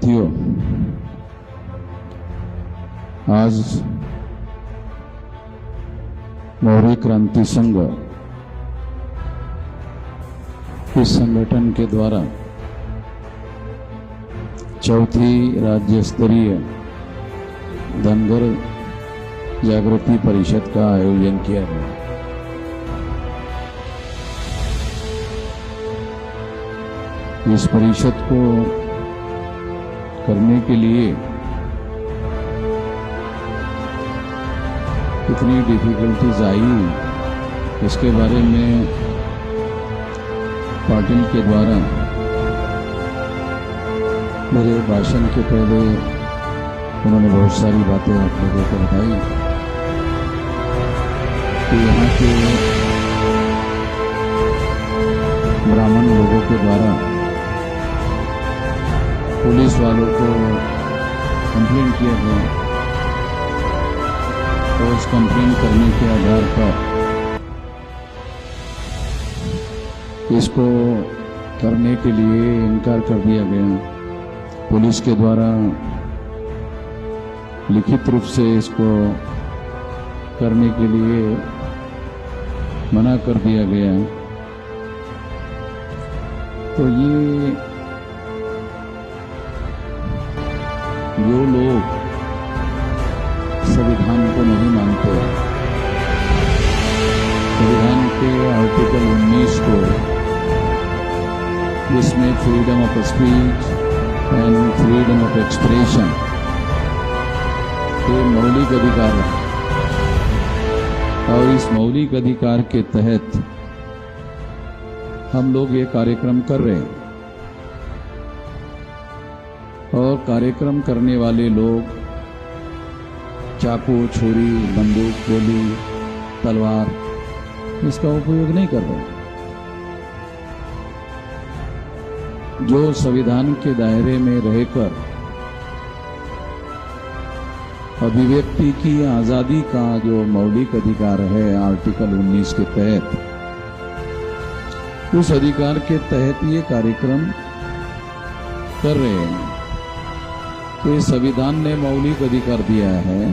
साथियों, आज मौर्य क्रांति संघ इस संगठन के द्वारा चौथी राज्य स्तरीय धनगर जागृति परिषद का आयोजन किया गया। इस परिषद को करने के लिए कितनी डिफिकल्टीज आई, इसके बारे में पाटिल के द्वारा मेरे भाषण के पहले उन्होंने बहुत सारी बातें आप लोगों को बताई कि यहाँ के ब्राह्मण लोगों के द्वारा पुलिस वालों को कंप्लेंट किया गया और उस कंप्लेंट करने के आधार पर इसको करने के लिए इनकार कर दिया गया। पुलिस के द्वारा लिखित रूप से इसको करने के लिए मना कर दिया गया। तो ये जो लोग संविधान को नहीं मानते, संविधान के आर्टिकल 19 को, जिसमें freedom of speech and freedom of expression ये मौलिक अधिकार है, और इस मौलिक अधिकार के तहत हम लोग ये कार्यक्रम कर रहे हैं। और कार्यक्रम करने वाले लोग चाकू, छुरी, बंदूक, गोली, तलवार इसका उपयोग नहीं कर रहे। जो संविधान के दायरे में रहकर अभिव्यक्ति की आजादी का जो मौलिक अधिकार है आर्टिकल 19 के तहत, उस अधिकार के तहत ये कार्यक्रम कर रहे हैं। कि संविधान ने मौलिक अधिकार दिया है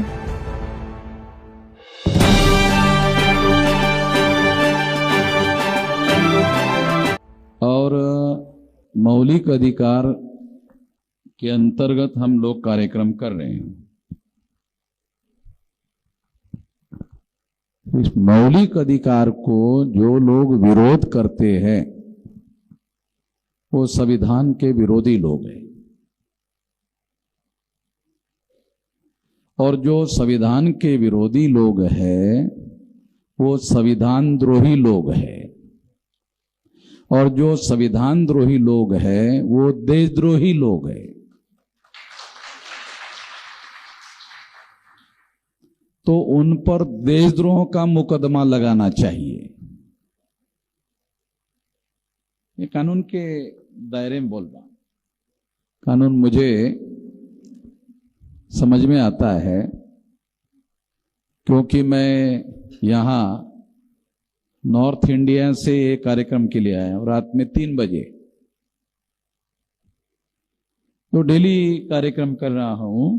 और मौलिक अधिकार के अंतर्गत हम लोग कार्यक्रम कर रहे हैं। इस मौलिक अधिकार को जो लोग विरोध करते हैं वो संविधान के विरोधी लोग हैं, और जो संविधान के विरोधी लोग हैं वो संविधान द्रोही लोग हैं, और जो संविधान द्रोही लोग हैं वो देशद्रोही लोग हैं। तो उन पर देशद्रोह का मुकदमा लगाना चाहिए। ये कानून के दायरे में बोल रहा हूं। कानून मुझे समझ में आता है क्योंकि मैं यहाँ नॉर्थ इंडिया से एक कार्यक्रम के लिए आया हूँ रात में 3 बजे। तो डेली कार्यक्रम कर रहा हूँ,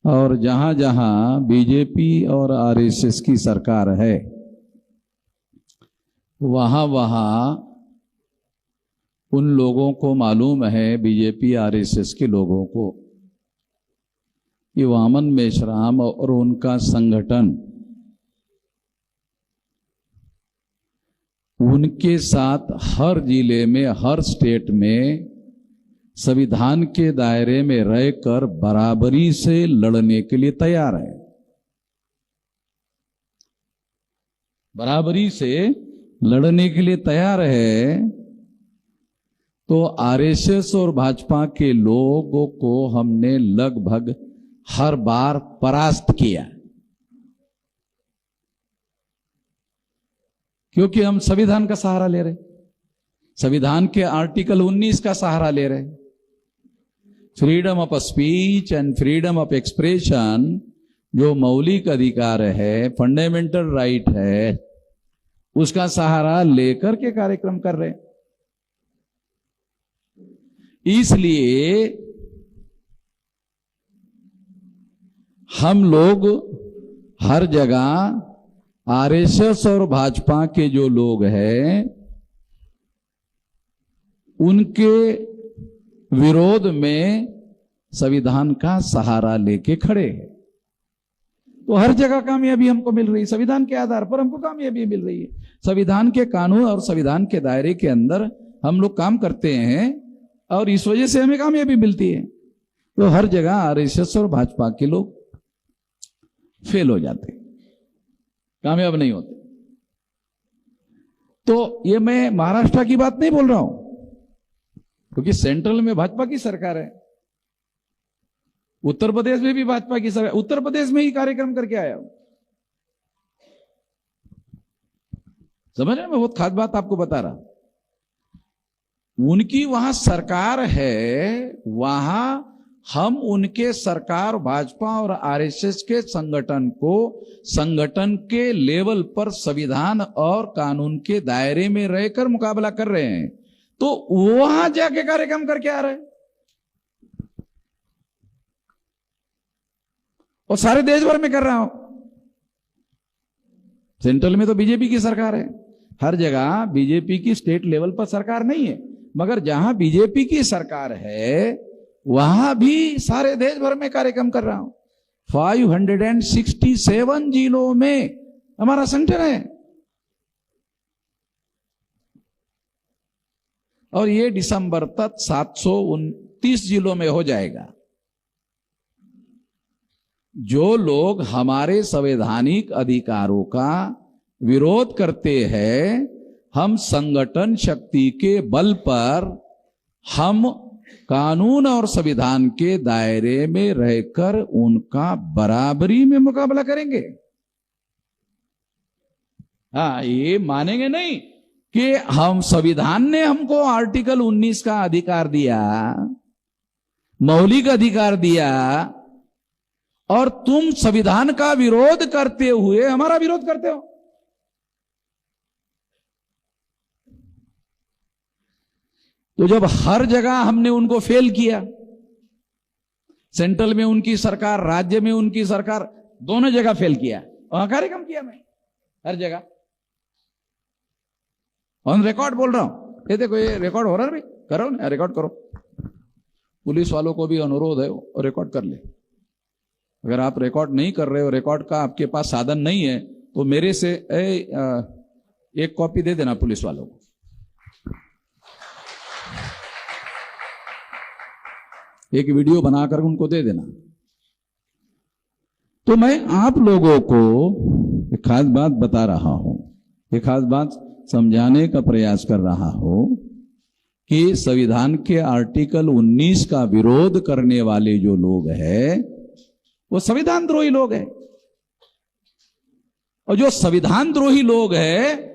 और जहां जहां बीजेपी और आरएसएस की सरकार है वहां वहां उन लोगों को मालूम है, बीजेपी आरएसएस के लोगों को, कि वामन मेश्राम और उनका संगठन उनके साथ हर जिले में, हर स्टेट में संविधान के दायरे में रहकर बराबरी से लड़ने के लिए तैयार है। बराबरी से लड़ने के लिए तैयार है। तो आरएसएस और भाजपा के लोगों को हमने लगभग हर बार परास्त किया, क्योंकि हम संविधान का सहारा ले रहे, संविधान के आर्टिकल 19 का सहारा ले रहे। Freedom of speech and freedom of expression जो मौलिक अधिकार है, फंडामेंटल राइट है, उसका सहारा लेकर के कार्यक्रम कर रहे हैं। इसलिए हम लोग हर जगह आरएसएस और भाजपा के जो लोग हैं उनके विरोध में संविधान का सहारा लेके खड़े हैं। तो हर जगह कामयाबी हमको मिल रही है, संविधान के आधार पर हमको कामयाबी मिल रही है। संविधान के कानून और संविधान के दायरे के अंदर हम लोग काम करते हैं और इस वजह से हमें कामयाबी मिलती है। तो हर जगह आरएसएस और भाजपा के लोग फेल हो जाते, कामयाब नहीं होते। तो ये मैं महाराष्ट्र की बात नहीं बोल रहा हूं, क्योंकि सेंट्रल में भाजपा की सरकार है, उत्तर प्रदेश में भी भाजपा की सरकार, उत्तर प्रदेश में ही कार्यक्रम करके आया हूं। समझ रहे, मैं बहुत खास बात आपको बता रहा। उनकी वहां सरकार है, वहां हम उनके सरकार भाजपा और आरएसएस के संगठन को संगठन के लेवल पर संविधान और कानून के दायरे में रहकर मुकाबला कर रहे हैं। तो वहां जाके कार्यक्रम करके आ रहे हैं और सारे देश भर में कर रहा हूं। सेंट्रल में तो बीजेपी की सरकार है, हर जगह बीजेपी की स्टेट लेवल पर सरकार नहीं है, मगर जहां बीजेपी की सरकार है वहां भी सारे देश भर में कार्यक्रम कर रहा हूं। 567 जिलों में हमारा संगठन है और ये दिसंबर तक 729 जिलों में हो जाएगा। जो लोग हमारे संवैधानिक अधिकारों का विरोध करते हैं, हम संगठन शक्ति के बल पर हम कानून और संविधान के दायरे में रहकर उनका बराबरी में मुकाबला करेंगे। हाँ, ये मानेंगे नहीं कि हम संविधान ने हमको आर्टिकल 19 का अधिकार दिया, मौलिक अधिकार दिया, और तुम संविधान का विरोध करते हुए हमारा विरोध करते हो। तो जब हर जगह हमने उनको फेल किया, सेंट्रल में उनकी सरकार, राज्य में उनकी सरकार, दोनों जगह फेल किया, वहां कार्यक्रम किया मैं हर जगह ऑन रिकॉर्ड बोल रहा हूं। ये देखो, ये रिकॉर्ड हो रहा है भाई, करो ना, रिकॉर्ड करो। पुलिस वालों को भी अनुरोध है और रिकॉर्ड कर ले। अगर आप रिकॉर्ड नहीं कर रहे हो, रिकॉर्ड का आपके पास साधन नहीं है, तो मेरे से एक कॉपी दे देना पुलिस वालों को। एक वीडियो बनाकर उनको दे देना। तो मैं आप लोगों को एक खास बात बता रहा हूं, एक खास बात समझाने का प्रयास कर रहा हूं कि संविधान के आर्टिकल 19 का विरोध करने वाले जो लोग हैं वो संविधान द्रोही लोग हैं, और जो संविधान द्रोही लोग हैं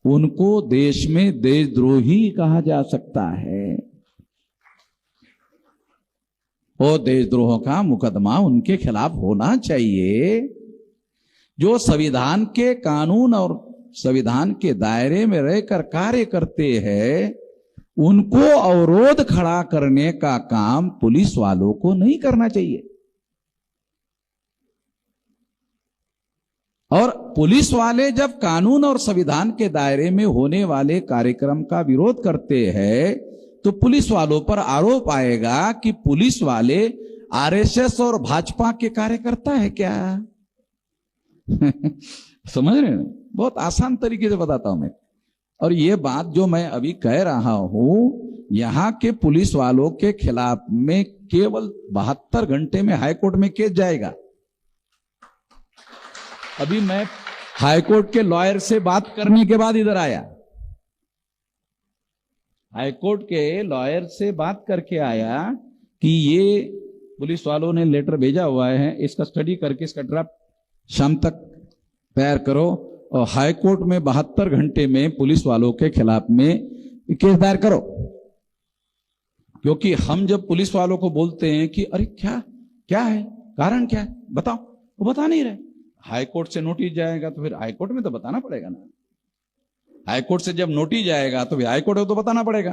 उनको देश में देशद्रोही कहा जा सकता है। और देशद्रोह का मुकदमा उनके खिलाफ होना चाहिए। जो संविधान के कानून और संविधान के दायरे में रहकर कार्य करते हैं, उनको अवरोध खड़ा करने का काम पुलिस वालों को नहीं करना चाहिए। और पुलिस वाले जब कानून और संविधान के दायरे में होने वाले कार्यक्रम का विरोध करते हैं, तो पुलिस वालों पर आरोप आएगा कि पुलिस वाले आरएसएस और भाजपा के कार्यकर्ता है क्या। समझ रहे हैं? बहुत आसान तरीके से बताता हूं मैं। और ये बात जो मैं अभी कह रहा हूं, यहां के पुलिस वालों के खिलाफ में केवल 72 घंटे में हाईकोर्ट में केस जाएगा। अभी मैं हाईकोर्ट के लॉयर से बात करने के बाद इधर आया, हाईकोर्ट के लॉयर से बात करके आया कि ये पुलिस वालों ने लेटर भेजा हुआ है, इसका स्टडी करके इसका ड्राफ्ट शाम तक तैयार करो और हाईकोर्ट में 72 घंटे में पुलिस वालों के खिलाफ में केस दायर करो। क्योंकि हम जब पुलिस वालों को बोलते हैं कि अरे क्या क्या है, कारण क्या है, बताओ, वो बता नहीं रहे। हाईकोर्ट से नोटिस जाएगा तो फिर हाईकोर्ट में तो बताना पड़ेगा ना। हाईकोर्ट से जब नोटिस जाएगा तो फिर हाईकोर्ट में तो बताना पड़ेगा।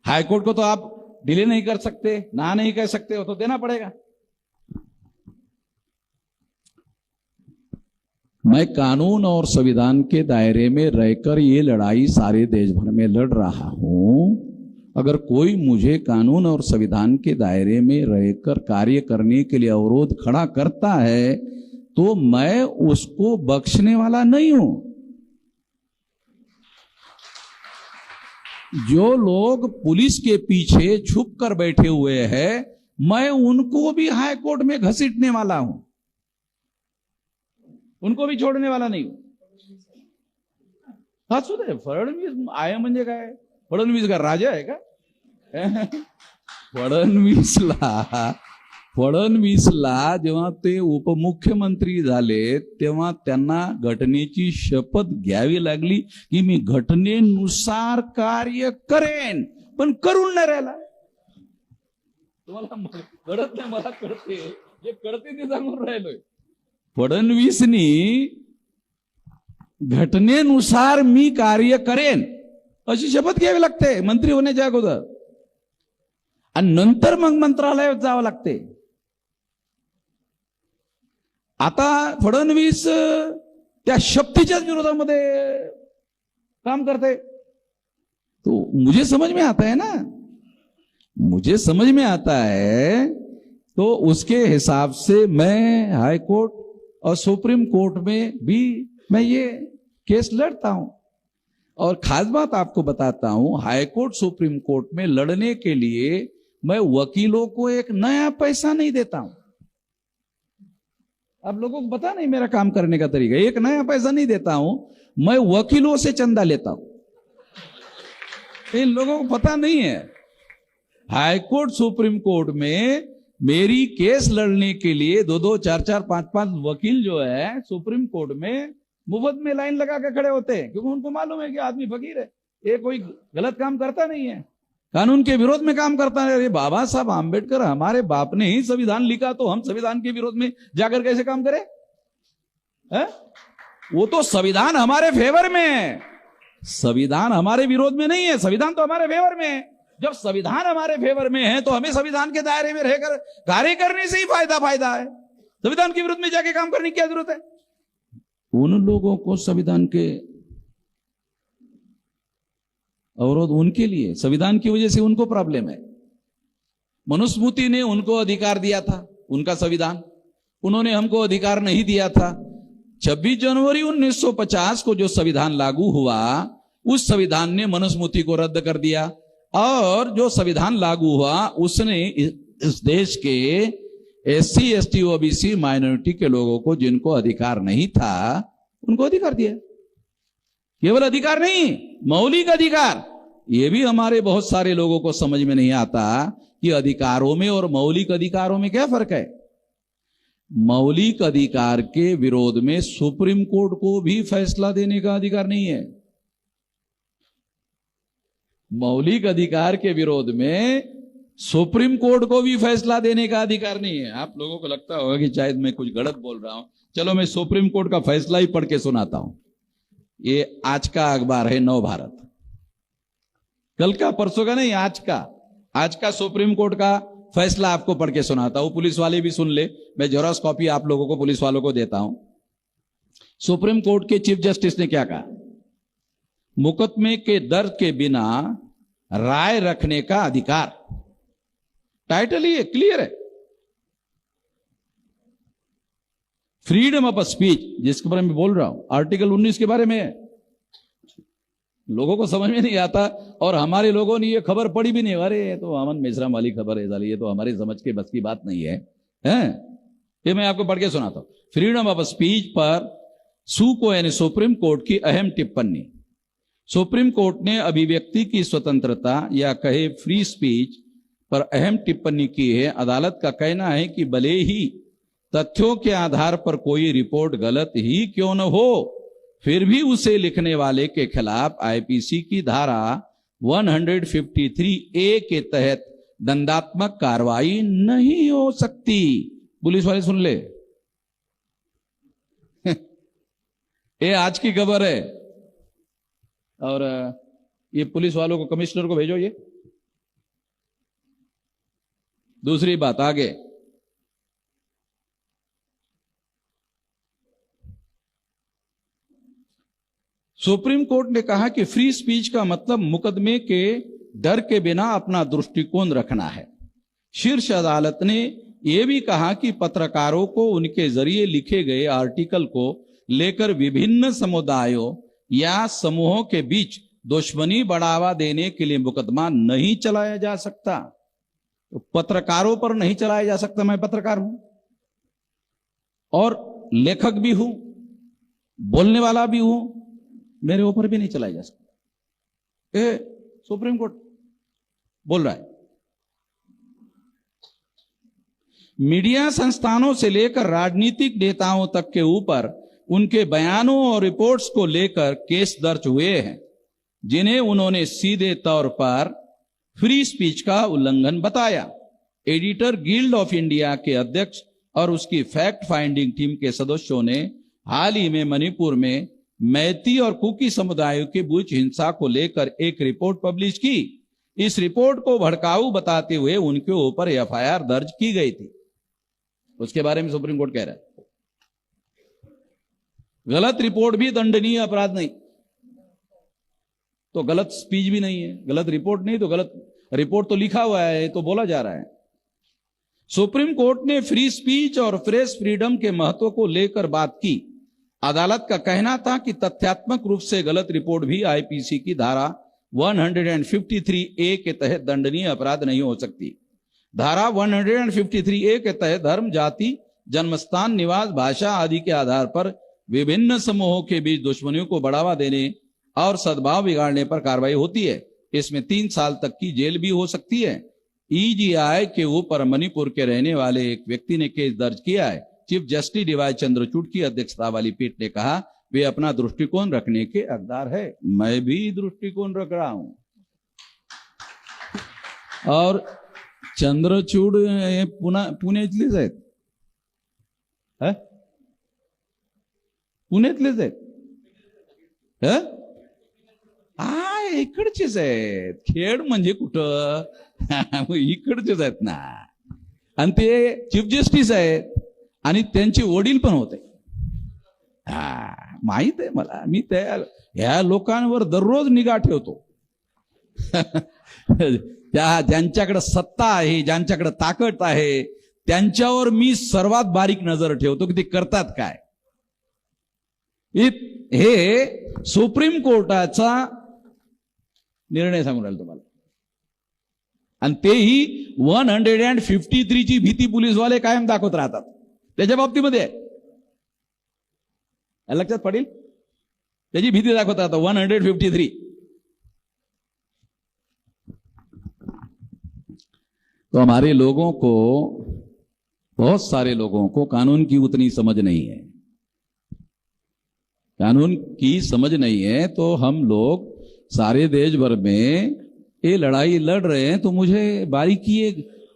हाईकोर्ट को तो आप डिले नहीं कर सकते, ना नहीं कह सकते, वो तो देना पड़ेगा। मैं कानून और संविधान के दायरे में रहकर ये लड़ाई सारे देश भर में लड़ रहा हूं। अगर कोई मुझे कानून और संविधान के दायरे में रहकर कार्य करने के लिए अवरोध खड़ा करता है तो मैं उसको बख्शने वाला नहीं हूं। जो लोग पुलिस के पीछे छुप कर बैठे हुए हैं, मैं उनको भी हाई कोर्ट में घसीटने वाला हूं, उनको भी छोड़ने वाला नहीं हूं। असू दे, फडणवीस आहे म्हणजे काय? फडणवीस का राजा आहे का? फडणवीसला जेव्हा ते उपमुख्यमंत्री झाले तेव्हा त्यांना घटनेची शपथ घ्यावी लागली की मी घटनेनुसार कार्य करेन, पण करून नाही राहिला। तुम्हाला कळत नाही, मला कळते, जे कळते ते सांगून राहिलोय। फडणवीसनी घटनेनुसार मी कार्य करेन अशी शपथ घ्यावी लागते मंत्री होण्याच्या अगोदर, आणि नंतर मग मंत्रालयात जावं लागते। आता फडणवीस त्या शक्तीच्याच विरोधामध्ये काम करते, तो मुझे समझ में आता है ना, मुझे समझ में आता है। तो उसके हिसाब से मैं हाई कोर्ट और सुप्रीम कोर्ट में भी मैं ये केस लड़ता हूं। और खास बात आपको बताता हूं, हाई कोर्ट सुप्रीम कोर्ट में लड़ने के लिए मैं वकीलों को एक नया पैसा नहीं देता हूं। आप लोगों को पता नहीं मेरा काम करने का तरीका, एक नया पैसा नहीं देता हूं, मैं वकीलों से चंदा लेता हूं। इन लोगों को पता नहीं है, हाई कोर्ट सुप्रीम कोर्ट में मेरी केस लड़ने के लिए 2-2, 4-4, 5-5 वकील जो है सुप्रीम कोर्ट में मुफ्त में लाइन लगा के खड़े होते हैं, क्योंकि उनको मालूम है कि आदमी फकीर है, ये कोई गलत काम करता नहीं है, कानून के विरोध में काम करता है। अरे बाबा साहब आंबेडकर हमारे बाप ने ही संविधान लिखा, तो हम संविधान के विरोध में जाकर कैसे काम करें? वो तो संविधान हमारे फेवर में है, संविधान हमारे विरोध में नहीं है, संविधान तो हमारे फेवर में है। जब संविधान हमारे फेवर में है तो हमें संविधान के दायरे में रहकर कार्य करने से ही फायदा है, संविधान के विरुद्ध में जाके काम करने की क्या जरूरत है? उन लोगों को संविधान के अवरोध उनके लिए, संविधान की वजह से उनको प्रॉब्लम है। मनुस्मृति ने उनको अधिकार दिया था, उनका संविधान, उन्होंने हमको अधिकार नहीं दिया था। 26 जनवरी 1950 को जो संविधान लागू हुआ, उस संविधान ने मनुस्मृति को रद्द कर दिया, और जो संविधान लागू हुआ उसने इस देश के SC, ST, OBC माइनॉरिटी के लोगों को, जिनको अधिकार नहीं था, उनको अधिकार दिया। केवल अधिकार नहीं, मौलिक अधिकार। ये भी हमारे बहुत सारे लोगों को समझ में नहीं आता कि अधिकारों में और मौलिक अधिकारों में क्या फर्क है। मौलिक अधिकार के विरोध में सुप्रीम कोर्ट को भी फैसला देने का अधिकार नहीं है। मौलिक अधिकार के विरोध में सुप्रीम कोर्ट को भी फैसला देने का अधिकार नहीं है। आप लोगों को लगता होगा कि शायद मैं कुछ गलत बोल रहा हूं, चलो मैं सुप्रीम कोर्ट का फैसला ही पढ़ के सुनाता हूं। ये आज का अखबार है नव भारत, कल का परसों का नहीं, आज का सुप्रीम कोर्ट का फैसला आपको पढ़ के सुनाता हूं, पुलिस वाले भी सुन ले, मैं जेरॉक्स कॉपी आप लोगों को, पुलिस वालों को देता हूं। सुप्रीम कोर्ट के चीफ जस्टिस ने क्या कहा? मुकदमे के दर्द के बिना राय रखने का अधिकार। टाइटल ही क्लियर है, फ्रीडम ऑफ स्पीच, जिसके बारे में बोल रहा हूं, आर्टिकल 19 के बारे में है। लोगों को समझ में नहीं आता, और हमारे लोगों ने ये खबर पढ़ी भी नहीं। अरे ये तो अमन मेश्राम वाली खबर है साली, ये तो हमारी समझ के बस की बात नहीं है, ये मैं आपको पढ़ के सुनाता हूं। फ्रीडम ऑफ स्पीच पर सूको यानी सुप्रीम कोर्ट की अहम टिप्पणी। सुप्रीम कोर्ट ने अभिव्यक्ति की स्वतंत्रता या कहे फ्री स्पीच पर अहम टिप्पणी की है। अदालत का कहना है कि भले ही तथ्यों के आधार पर कोई रिपोर्ट गलत ही क्यों न हो, फिर भी उसे लिखने वाले के खिलाफ आईपीसी की धारा 153A के तहत दंडात्मक कार्रवाई नहीं हो सकती। पुलिस वाले सुन ले, ये आज की खबर है, और ये पुलिस वालों को, कमिश्नर को भेजो, ये दूसरी बात आगे, सुप्रीम कोर्ट ने कहा कि फ्री स्पीच का मतलब मुकदमे के डर के बिना अपना दृष्टिकोण रखना है। शीर्ष अदालत ने यह भी कहा कि पत्रकारों को उनके जरिए लिखे गए आर्टिकल को लेकर विभिन्न समुदायों या समूहों के बीच दुश्मनी बढ़ावा देने के लिए मुकदमा नहीं चलाया जा सकता। तो पत्रकारों पर नहीं चलाया जा सकता। मैं पत्रकार हूं और लेखक भी हूं, बोलने वाला भी हूं, मेरे ऊपर भी नहीं चलाया जा सकता। सुप्रीम कोर्ट बोल रहा है। मीडिया संस्थानों से लेकर राजनीतिक नेताओं तक के ऊपर उनके बयानों और रिपोर्ट्स को लेकर केस दर्ज हुए हैं, जिन्हें उन्होंने सीधे तौर पर फ्री स्पीच का उल्लंघन बताया। एडिटर गिल्ड ऑफ इंडिया के अध्यक्ष और उसकी फैक्ट फाइंडिंग टीम के सदस्यों ने हाल ही में मणिपुर में मैती और कुकी समुदायों के बीच हिंसा को लेकर एक रिपोर्ट पब्लिश की। इस रिपोर्ट को भड़काऊ बताते हुए उनके ऊपर एफआईआर दर्ज की गई थी। उसके बारे में सुप्रीम कोर्ट कह रहा है गलत रिपोर्ट भी दंडनीय अपराध नहीं, तो गलत स्पीच भी नहीं है, गलत रिपोर्ट नहीं तो गलत रिपोर्ट तो लिखा हुआ है, तो बोला जा रहा है। सुप्रीम कोर्ट ने फ्री स्पीच और प्रेस फ्रीडम के महत्व को लेकर बात की। अदालत का कहना था कि तथ्यात्मक रूप से गलत रिपोर्ट भी आईपीसी की धारा 153A के तहत दंडनीय अपराध नहीं हो सकती। धारा 153A के तहत धर्म, जाति, जन्मस्थान, निवास, भाषा आदि के आधार पर विभिन्न समूहों के बीच दुश्मनियों को बढ़ावा देने और सद्भाव बिगाड़ने पर कार्रवाई होती है। इसमें 3 साल तक की जेल भी हो सकती है। ईजीआई के ऊपर मणिपुर के रहने वाले एक व्यक्ति ने केस दर्ज किया है। चीफ जस्टिस डीवाई चंद्रचूड़ की अध्यक्षता वाली पीठ ने कहा वे अपना दृष्टिकोण रखने के हकदार है। मैं भी दृष्टिकोण रख रहा हूं। और चंद्रचूड़ पुण्यातलेच आहेत, पुण्यातलेच आहेत, इकडचेच आहेत। खेड म्हणजे कुठं इकडचेच आहेत ना। आणि ते चीफ जस्टिस आहेत आणि त्यांचे वडील पण होते। माहित आहे मला, मी या लोकांवर दररोज निगा ठेवतो। त्या ज्यांच्याकडे सत्ता आहे, ज्यांच्याकडे ताकद आहे, त्यांच्यावर मी सर्वात बारीक नजर ठेवतो की ते करतात काय। हे सुप्रीम कोर्टाचा निर्णय सांगून राहिलो तुम्हाला। आणि तेही 153 ची भीती पोलीसवाले कायम दाखवत राहतात त्याच्या बाबतीमध्ये। लक्षात पडेल, त्याची भीती दाखवत राहतात 153। तो हमारे लोगों को, बहुत सारे लोगों को कानून की उतनी समझ नहीं है। कानून की समझ नहीं है तो हम लोग सारे देश भर में ये लड़ाई लड़ रहे हैं। तो मुझे बारीकी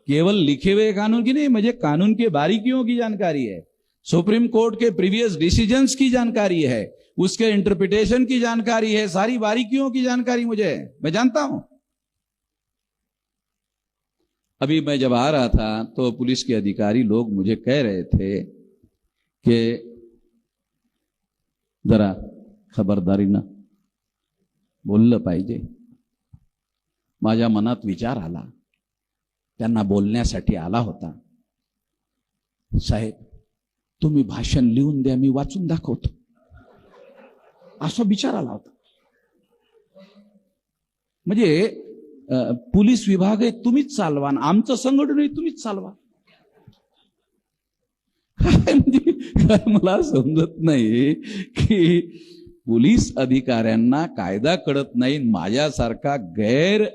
केवल लिखे हुए कानून की नहीं, मुझे कानून के बारीकियों की जानकारी है, सुप्रीम कोर्ट के प्रीवियस डिसीजंस की जानकारी है, उसके इंटरप्रिटेशन की जानकारी है, सारी बारीकियों की जानकारी मुझे है, मैं जानता हूं। अभी मैं जब आ रहा था तो पुलिस के अधिकारी लोग मुझे कह रहे थे कि जरा खबरदारीनं बोललं पाहिजे। माझ्या मनात विचार आला, त्यांना बोलण्यासाठी आला होता। साहेब तुम्ही भाषण लिहून द्या, मी वाचून दाखवतो, असा विचार आला होता। म्हणजे पोलीस विभाग आहे तुम्हीच चालवा, आमचं संघटन आहे तुम्हीच चालवा। म्हणजे मला समजत नाही की पोलीस अधिकाऱ्यांना कायदा कळत नाही, माझ्यासारखा गैर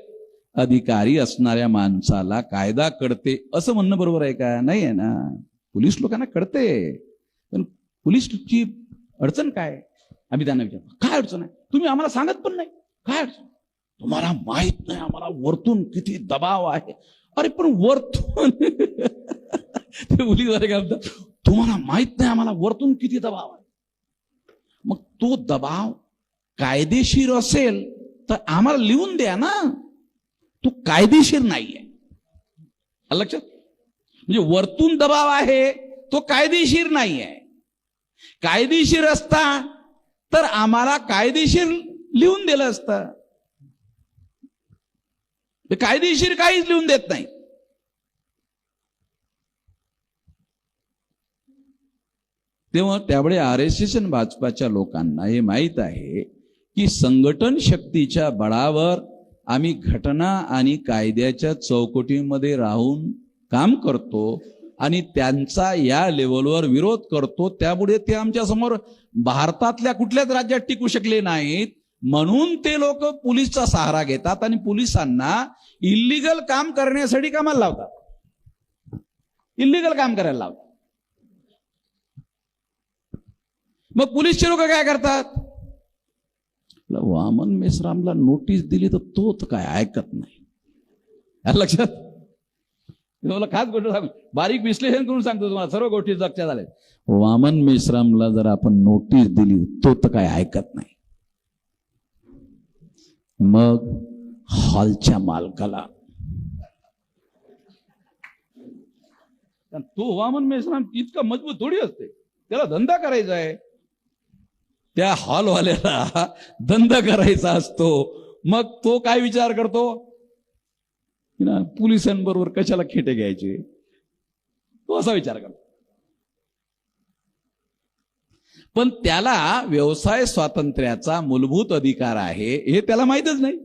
अधिकारी असणाऱ्या माणसाला कायदा कळते असं म्हणणं बरोबर आहे का? नाही आहे ना। पोलीस लोकांना कळते, पण पोलीसची अडचण काय? आम्ही त्यांना विचारतो काय अडचण आहे, तुम्ही आम्हाला सांगत पण नाही काय अडचण। तुम्हाला माहित नाही आम्हाला वरतून किती दबाव आहे। अरे पण वरतून ते पोलीसवाले काय म्हणतात, तुम्हाला माहित नाही आम्हाला वरतून किती दबाव आहे। मग तो दबाव कायदेशीर असेल तर आम्हाला लिहून द्या ना, तो कायदेशीर नाहीये। लक्षात, म्हणजे वरतून दबाव आहे तो कायदेशीर नाही आहे. कायदेशीर असता तर आम्हाला कायदेशीर लिहून दिलं असतं. कायदेशीर काहीच लिहून देत नाही. तेव्हा त्यावेळी RSS आणि भाजपाच्या लोकांना हे माहीत आहे की संघटन शक्तीच्या बळावर आम्ही घटना आणि कायद्याच्या चौकटीमध्ये राहून काम करतो आणि त्यांचा या लेवलवर विरोध करतो. त्यामुळे ते आमच्या समोर भारतातल्या कुठल्याच राज्यात टिकू शकले नाहीत. म्हणून ते लोक पोलिसचा सहारा घेतात आणि पोलिसांना इल्लीगल काम करण्यासाठी कामाला लावतात. इल्लीगल काम करायला लावतात. मग पोलीसचे लोक काय करतात? वामन मेश्रामला नोटीस दिली तर तो तर काय ऐकत नाही. लक्षात? मला खास गोष्ट सांग, बारीक विश्लेषण करून सांगतो तुम्हाला, सर्व गोष्टी लक्षात आल्या. वामन मेश्रामला जर आपण नोटीस दिली तो तर काय ऐकत नाही. मग हॉलच्या मालकाला, तो वामन मेश्राम इतका मजबूत थोडी असते, त्याला धंदा करायचा आहे. त्या हॉलवाल्याला धंदा करायचा असतो. मग तो काय विचार करतो? पोलिसांबरोबर कशाला खेटे घ्यायचे, तो असा विचार करतो. पण त्याला व्यवसाय स्वातंत्र्याचा मूलभूत अधिकार आहे हे त्याला माहीतच नाही.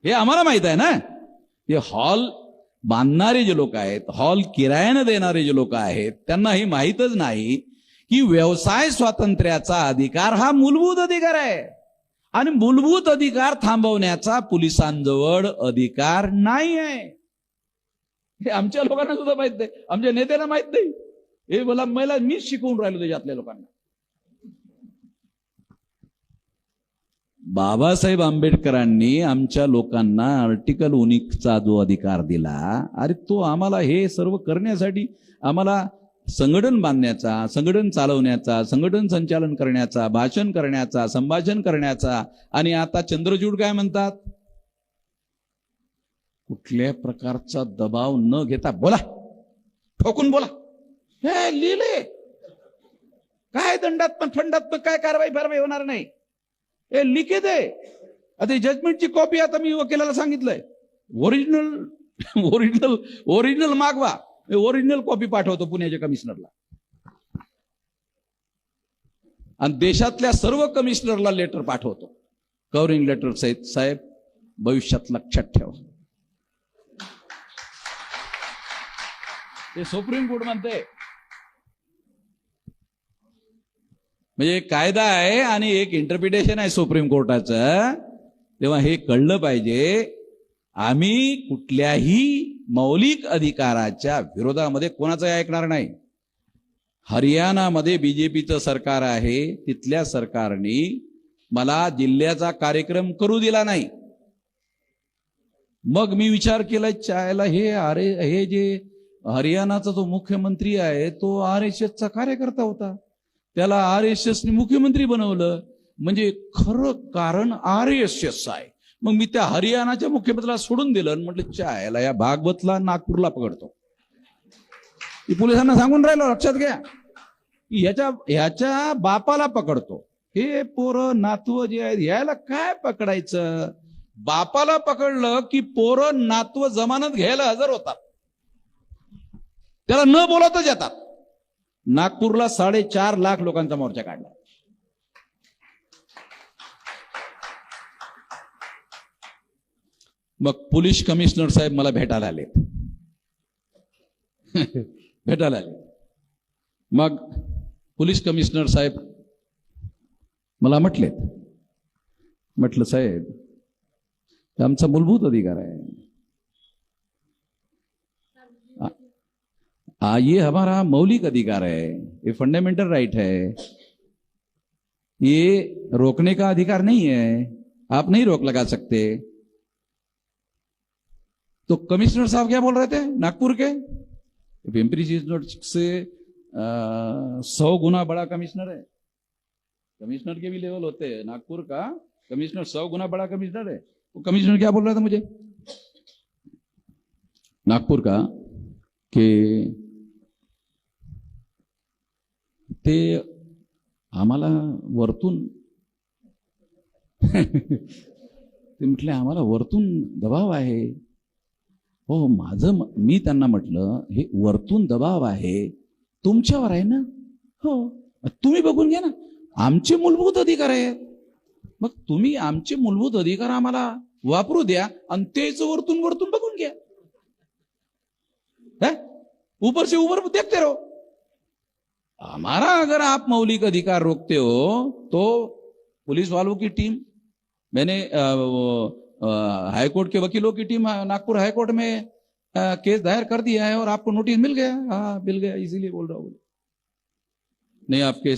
हे आम्हाला माहित आहे ना. हे हॉल बांधणारे जे लोक आहेत, हॉल किरायाने देणारे जे लोक आहेत, त्यांना हे माहीतच नाही की व्यवसाय स्वातंत्र्याचा अधिकार हा मूलभूत अधिकार आहे आणि मूलभूत अधिकार थांबवण्याचा पोलिसांजवळ अधिकार नाही आहे. हे आमच्या लोकांना सुद्धा माहित नाही, आमच्या नेत्यांना माहित नाही. हे मला मीच शिकवून राहिलो त्याच्यातल्या लोकांना. बाबासाहेब आंबेडकरांनी आमच्या लोकांना आर्टिकल 19चा जो अधिकार दिला, अरे तो आम्हाला हे सर्व करण्यासाठी, आम्हाला संघटन बांधण्याचा, संघटन चालवण्याचा, संघटन संचालन करण्याचा, भाषण करण्याचा, संभाषण करण्याचा. आणि आता चंद्रचूड काय म्हणतात? कुठल्या प्रकारचा दबाव न घेता बोला, ठोकून बोला. हे लिहिले काय दंडात्मक फंडात्मक काय कारवाई होणार नाही, हे लिखित आहे. आता जजमेंटची कॉपी आता मी वकिलाला सांगितलंय, ओरिजिनल मागवा. ओरिजिनल कॉपी पाठवतो पुण्याच्या कमिशनरला आणि देशातल्या सर्व कमिशनरला लेटर पाठवतो, कव्हरिंग लेटर सहित. साहेब, भविष्यात लक्षात ठेवा. हे सुप्रीम कोर्ट म्हणते. म्हणजे कायदा आहे आणि एक इंटरप्रिटेशन आहे सुप्रीम कोर्टाचं. तेव्हा हे कळलं पाहिजे, आम्ही कुठल्याही मौलिक अधिकाराच्या विरोधामध्ये कोणाचं ऐकणार नाही. हरियाणामध्ये बीजेपीचं सरकार आहे, तिथल्या सरकारने मला जिल्ह्याचा कार्यक्रम करू दिला नाही. मग मी विचार केला, चायला हे जे हरियाणाचा जो मुख्यमंत्री आहे तो RSSचा कार्यकर्ता होता, त्याला RSSने मुख्यमंत्री बनवलं, म्हणजे खरं कारण RSS आहे. मग मी त्या हरियाणाच्या मुख्यमंत्र्याला सोडून दिलं आणि म्हटलं, चायला या भागवतला नागपूरला पकडतो. पोलिसांना सांगून राहिलो, लक्षात घ्या, ह्याच्या बापाला पकडतो. हे पोरं नातव जे आहेत यायला काय पकडायचं? बापाला पकडलं की पोरं नातव जमानत घ्यायला हजर होतात, त्याला न बोलतच येतात. नागपूरला 4.5 लाख लोकांचा मोर्चा काढला. मग पोलीस कमिशनर साहेब मला भेटायला आले. मग पोलीस कमिशनर साहेब मला म्हटलं साहेब, आमचा मूलभूत अधिकार आहे, ये हमारा मौलिक अधिकार है, ये फंडामेंटल राइट है, ये रोकने का अधिकार नहीं है, आप नहीं रोक लगा सकते. तो कमिश्नर साहब क्या बोल रहे थे नागपुर के? पिंपरी चिंचवड से 100 गुना बड़ा कमिश्नर है. कमिश्नर के भी लेवल होते हैं. नागपुर का कमिश्नर 100 गुना बड़ा कमिश्नर है. वो कमिश्नर क्या बोल रहा था मुझे? नागपुर का की ते आम्हाला वरतून ते म्हटले आम्हाला वरतून दबाव आहे. हो मी त्यांना म्हटलं हे वरतून दबाव आहे तुमच्यावर आहे ना. हो तुम्ही बघून घ्या ना, आमचे मूलभूत अधिकार आहेत. मग तुम्ही आमचे मूलभूत अधिकार आम्हाला वापरू द्या आणि तेच वरतून वरतून बघून घ्या. ऊपर से ऊपर देखते रहो. हमारा अगर आप मौलिक अधिकार रोकते हो तो पुलिस वालों की टीम, मैंने हाईकोर्ट के वकीलों की टीम नागपुर हाईकोर्ट में केस दायर कर दिया है और आपको नोटिस मिल गया. हाँ मिल गया, इसीलिए बोल रहा हूं. नहीं, आपके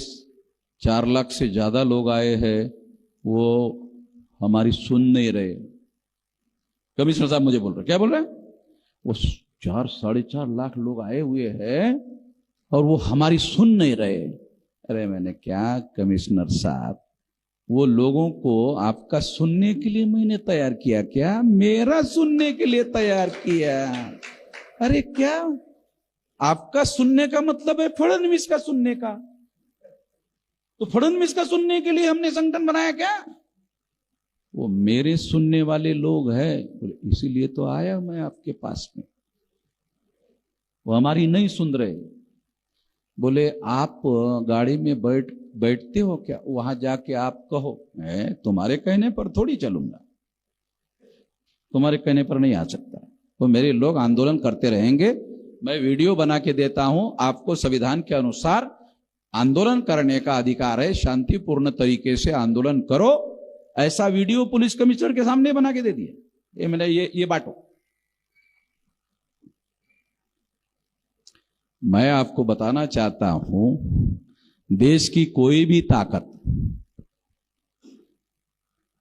4 लाख से ज्यादा लोग आए हैं, वो हमारी सुन नहीं रहे. कमिश्नर साहब मुझे बोल रहे, क्या बोल रहे हैं? वो 4-4.5 लाख लोग आए हुए हैं और वो हमारी सुन नहीं रहे. अरे मैंने क्या कमिश्नर साहब, वो लोगों को आपका सुनने के लिए मैंने तैयार किया क्या? मेरा सुनने के लिए तैयार किया. अरे क्या आपका सुनने का मतलब है फडणवीस का सुनने का? तो फडणवीस का सुनने के लिए हमने संगठन बनाया क्या? वो मेरे सुनने वाले लोग हैं, इसीलिए तो आया मैं आपके पास में. वो हमारी नहीं सुन रहे. बोले आप गाड़ी में बैठते हो क्या? वहां जाके आप कहो. मैं तुम्हारे कहने पर थोड़ी चलूंगा, तुम्हारे कहने पर नहीं आ सकता. तो मेरे लोग आंदोलन करते रहेंगे. मैं वीडियो बना के देता हूं. आपको संविधान के अनुसार आंदोलन करने का अधिकार है. शांतिपूर्ण तरीके से आंदोलन करो. ऐसा वीडियो पुलिस कमिश्नर के सामने बना के दे दिया. ये मैंने ये बांटो. मैं आपको बताना चाहता हूं, देश की कोई भी ताकत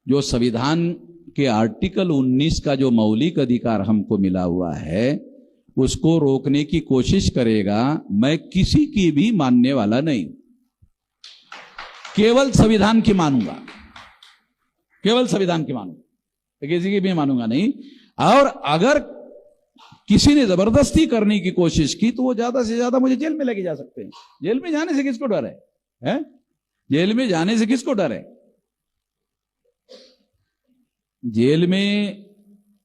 जो संविधान के आर्टिकल 19 का जो मौलिक अधिकार हमको मिला हुआ है उसको रोकने की कोशिश करेगा. मैं किसी की भी मानने वाला नहीं, केवल संविधान की मानूंगा, केवल संविधान की मानूंगा, किसी की भी मानूंगा नहीं. और अगर किसी ने जबरदस्ती करने की कोशिश की तो वो ज्यादा से ज्यादा मुझे जेल में लेके जा सकते हैं. जेल में जाने से किसको डर है? जेल में जाने से किसको डर है? जेल में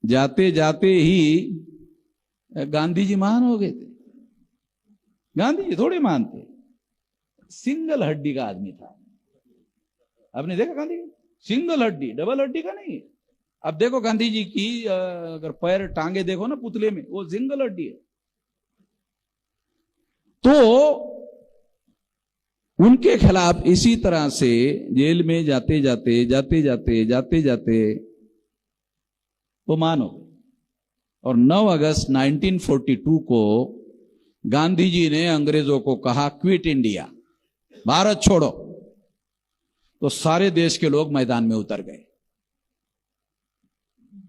जाते जाते ही गांधी जी महान हो गए थे. गांधी जी थोड़े महान थे, सिंगल हड्डी का आदमी था. आपने देखा गांधी जी? सिंगल हड्डी, डबल हड्डी का नहीं. अब देखो गांधी जी की अगर पैर टांगे देखो ना पुतले में, वो सिंगल हड्डी है. तो उनके खिलाफ इसी तरह से जेल में जाते जाते वो मानो. और 9 अगस्त 1942 को गांधी जी ने अंग्रेजों को कहा क्विट इंडिया, भारत छोड़ो. तो सारे देश के लोग मैदान में उतर गए.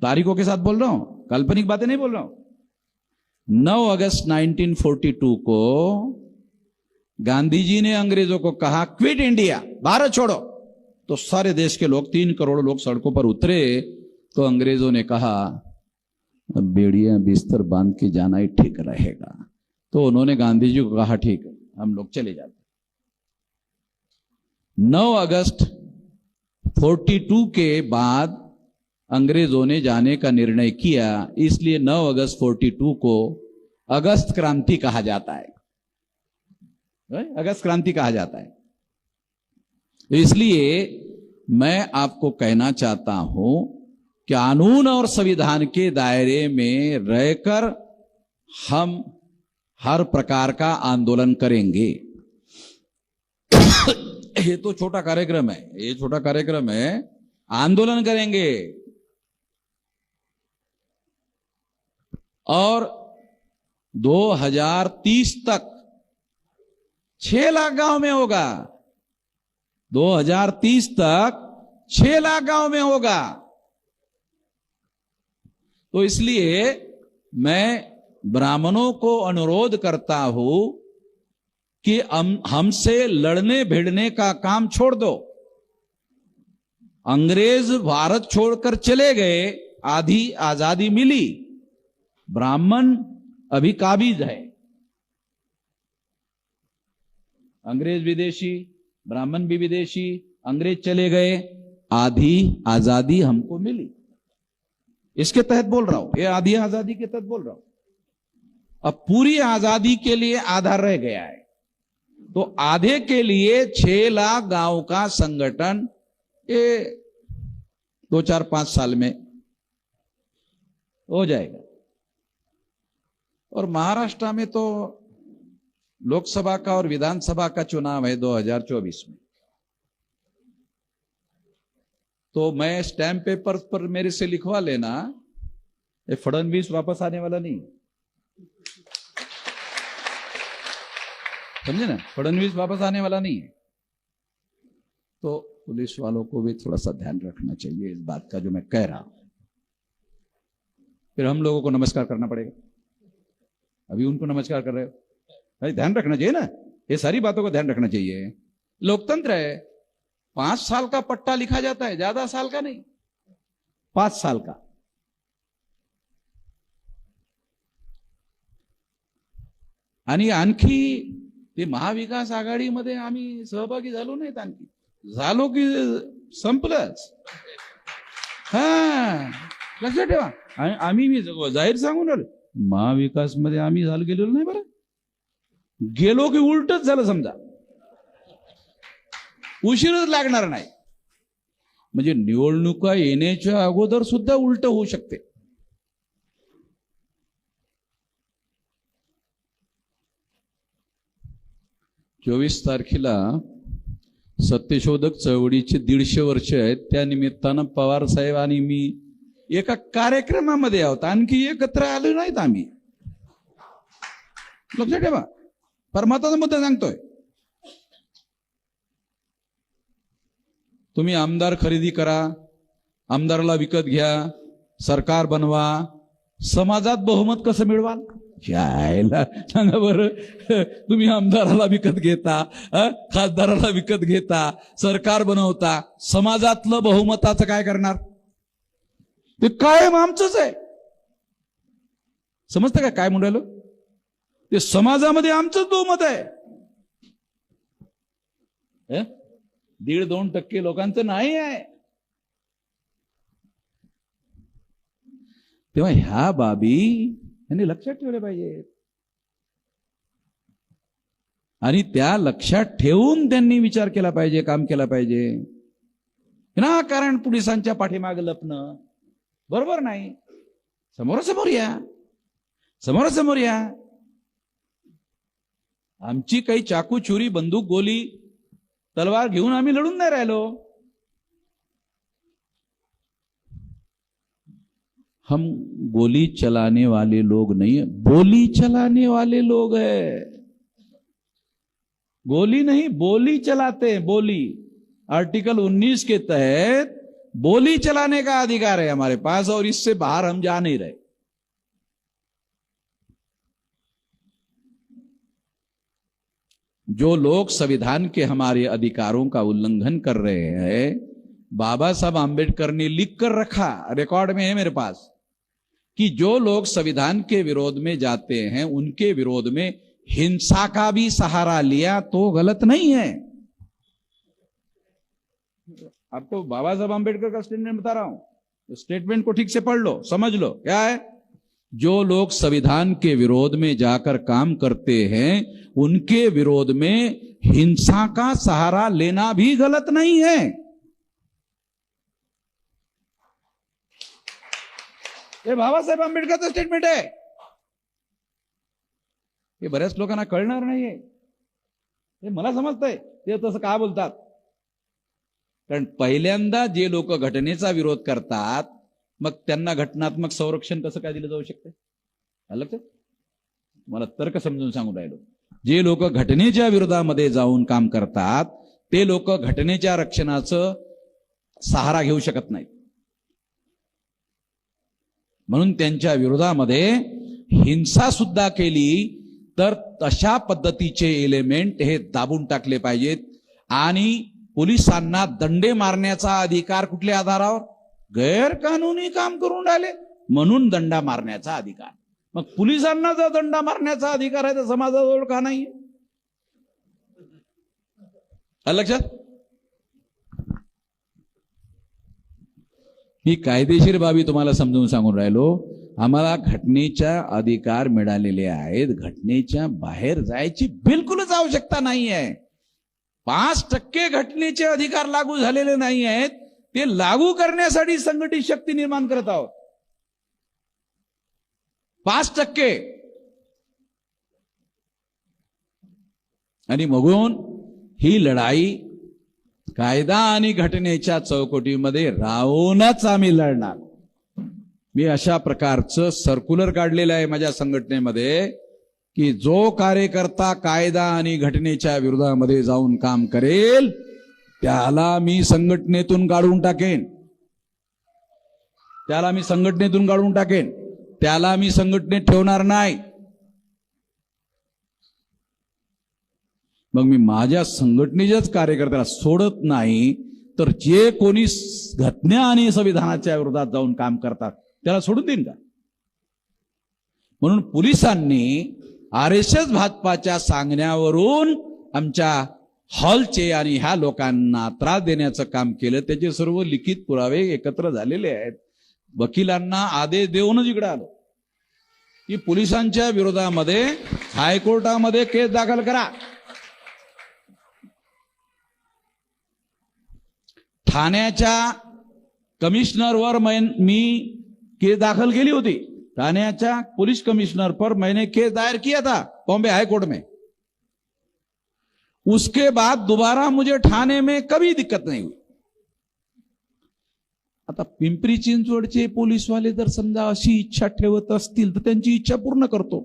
तारीखों के साथ बोल रहा हूं, काल्पनिक बातें नहीं बोल रहा हूं. 9 अगस्त 1942 को गांधी जी ने अंग्रेजों को कहा क्विट इंडिया, भारत छोड़ो. तो सारे देश के लोग 3 करोड़ लोग सड़कों पर उतरे. तो अंग्रेजों ने कहा बेड़ियां बिस्तर बांध के जाना ही ठीक रहेगा. तो उन्होंने गांधी जी को कहा ठीक है, हम लोग चले जाते. 9 अगस्त 42 के बाद अंग्रेजों ने जाने का निर्णय किया. इसलिए 9 अगस्त 42 को अगस्त क्रांति कहा जाता है. अगस्त क्रांति कहा जाता है. इसलिए मैं आपको कहना चाहता हूं, कानून और संविधान के दायरे में रहकर हम हर प्रकार का आंदोलन करेंगे. ये तो छोटा कार्यक्रम है, ये छोटा कार्यक्रम है. आंदोलन करेंगे और 2030 तक 6 लाख गांव में होगा. 2030 तक 6 लाख गांव में होगा. तो इसलिए मैं ब्राह्मणों को अनुरोध करता हूं कि हमसे लड़ने भिड़ने का काम छोड़ दो. अंग्रेज भारत छोड़कर चले गए, आधी आजादी मिली. ब्राह्मण अभी काबिज है. अंग्रेज विदेशी, ब्राह्मण भी विदेशी, अंग्रेज चले गए, आधी आजादी हमको मिली। इसके तहत बोल रहा हूं, ये आधी आजादी के तहत बोल रहा हूं। अब पूरी आजादी के लिए आधा रह गया है, तो आधे के लिए 6 लाख गांव का संगठन ये 2-4-5 साल में हो जाएगा। और महाराष्ट्र में तो लोकसभा का और विधानसभा का चुनाव है 2024 में। तो मैं स्टैम्प पेपर पर मेरे से लिखवा लेना, ये फडणवीस वापस आने वाला नहीं, समझे ना, फडणवीस वापस आने वाला नहीं है। तो पुलिस वालों को भी थोड़ा सा ध्यान रखना चाहिए इस बात का जो मैं कह रहा हूं। फिर हम लोगों को नमस्कार करना पड़ेगा, अभी उनको नमस्कार कर रहे हो, भाई ध्यान रखना चाहिए ना, ये सारी बातों का ध्यान रखना चाहिए। लोकतंत्र है, 5 साल का पट्टा लिखा जाता है, ज्यादा साल का नहीं, 5 साल का। आणि आणखी ते महाविकास आघाडीमध्ये आम्ही सहभागी झालो नाहीत, आणखी झालो की संपलंच। हा लक्षात ठेवा, आम्ही मी जाहीर सांगून आलो, महाविकास मध्ये आम्ही गेलेलो नाही बरं, गेलो की उलटच झालं समजा, उशीरच लागणार नाही। म्हणजे निवडणुका येण्याच्या अगोदर सुद्धा उलट होऊ शकते। चोवीस तारखेला सत्यशोधक चळवळीचे 150 वर्ष आहेत, त्या निमित्तानं पवार साहेब आणि मी एका कार्यक्रमामध्ये आहोत, आणखी एकत्र आलो नाहीत आम्ही, लक्षात ठेवा, परमात्माचा मुद्दा सांगतोय। तुम्ही आमदार खरेदी करा, आमदाराला विकत घ्या, सरकार बनवा, समाजात बहुमत कसं मिळवाल? यायला सांगा बरं, तुम्ही आमदाराला विकत घेता, खासदाराला विकत घेता, सरकार बनवता, समाजातलं बहुमताचं काय करणार? ते कायम आमचंच आहे, समजतं का काय म्हणून राहिलो? ते समाजामध्ये आमचंच बहुमत आहे, 1.5-2% लोकांचं नाही आहे। तेव्हा ह्या बाबी यांनी लक्षात ठेवल्या पाहिजे, आणि त्या लक्षात ठेवून त्यांनी विचार केला पाहिजे, काम केला पाहिजे ना। कारण पोलिसांच्या पाठीमागे लपणं बरोबर नाही, समोरासमोर या, समोरासमोर या। आमची काही चाकू छुरी बंदूक गोली तलवार घेऊन आम्ही लढून नाही राहिलो, हम गोली चलाने वाले लोग नहीं है, बोली चलाने वाले लोग है। गोली नहीं, बोली चलाते हैं, बोली। आर्टिकल 19 के तहत बोली चलाने का अधिकार है हमारे पास, और इससे बाहर हम जा नहीं रहे। जो लोग संविधान के हमारे अधिकारों का उल्लंघन कर रहे हैं, बाबा साहब आंबेडकर ने लिख कर रखा, रिकॉर्ड में है मेरे पास, कि जो लोग संविधान के विरोध में जाते हैं उनके विरोध में हिंसा का भी सहारा लिया तो गलत नहीं है। आपको बाबा साहब आंबेडकर का स्टेटमेंट बता रहा हूं, स्टेटमेंट को ठीक से पढ़ लो, समझ लो क्या है। जो लोग संविधान के विरोध में जाकर काम करते हैं उनके विरोध में हिंसा का सहारा लेना भी गलत नहीं है। हे बाबासाहेब आंबेडकरचं स्टेटमेंट आहे, हे बऱ्याच लोकांना कळणार नाहीये, हे मला समजतंय ते तसं का बोलतात। कारण पहिल्यांदा जे लोक घटनेचा विरोध करतात मग त्यांना घटनात्मक संरक्षण कसं काय दिलं जाऊ शकते? लक्षात, मला तर्क समजून सांगून राहिलो। जे लोक घटनेच्या विरोधामध्ये जाऊन काम करतात ते लोक घटनेच्या रक्षणाचं सहारा घेऊ शकत नाहीत, म्हणून त्यांच्या विरोधामध्ये हिंसा सुद्धा केली तर तशा पद्धतीचे एलिमेंट हे दाबून टाकले पाहिजेत। आणि पोलिसांना दंडे मारण्याचा अधिकार कुठल्या आधारावर? गैरकानूनी काम करून राहिले म्हणून दंडा मारण्याचा अधिकार। मग पोलिसांना जर दंडा मारण्याचा अधिकार आहे तर समाजाजवळ का नाही? आलं लक्षात? ही कायदेशीर बाबी तुम्हाला समजून सांगून राहिलो. आम्हाला घटनेच्या अधिकार मिळालेले आहेत. घटनेच्या बाहेर जायची बिलकुलच आवश्यकता नाही आहे. 5% घटनेचे अधिकार लागू झालेले नाही आहेत. ते लागू करण्यासाठी संघटित शक्ती निर्माण करत आहोत. 5%. आणि मगून ही लढाई कायदा आणि घटनेच्या चौकटीमध्ये राहूनच आम्ही लढणार. मी अशा प्रकारचं सर्क्युलर काढलेलं आहे माझ्या संघटनेमध्ये की जो कार्यकर्ता कायदा आणि घटनेच्या विरोधामध्ये जाऊन काम करेल त्याला मी संघटनेतून काढून टाकेन. त्याला मी संघटनेत ठेवणार नाही. मग मी माझ्या संघटनेच्याच कार्यकर्त्याला सोडत नाही, तर जे कोणी घटना आणि संविधानाच्या विरोधात जाऊन काम करतात त्याला सोडून देईन का? म्हणून पोलिसांनी RSS भाजपाच्या सांगण्यावरून आमच्या हॉलचे आणि ह्या लोकांना त्रास देण्याचं काम केलं. त्याचे सर्व लिखित पुरावे एकत्र झालेले आहेत. वकिलांना आदेश देऊनच इकडे आलो की पोलिसांच्या विरोधामध्ये हायकोर्टामध्ये केस दाखल करा. ठाण्याच्या कमिश्नरवर मी केस दाखल केली होती. ठाण्याच्या पुलिस कमिश्नर पर मैंने केस दायर किया था बॉम्बे हाई कोर्ट में. उसके बाद दोबारा मुझे ठाणे में कभी दिक्कत नहीं हुई. आता पिंपरी चिंचवडचे पोलीसवाले जर समजा अशी इच्छा ठेवत असतील तर त्यांची इच्छा पूर्ण करतो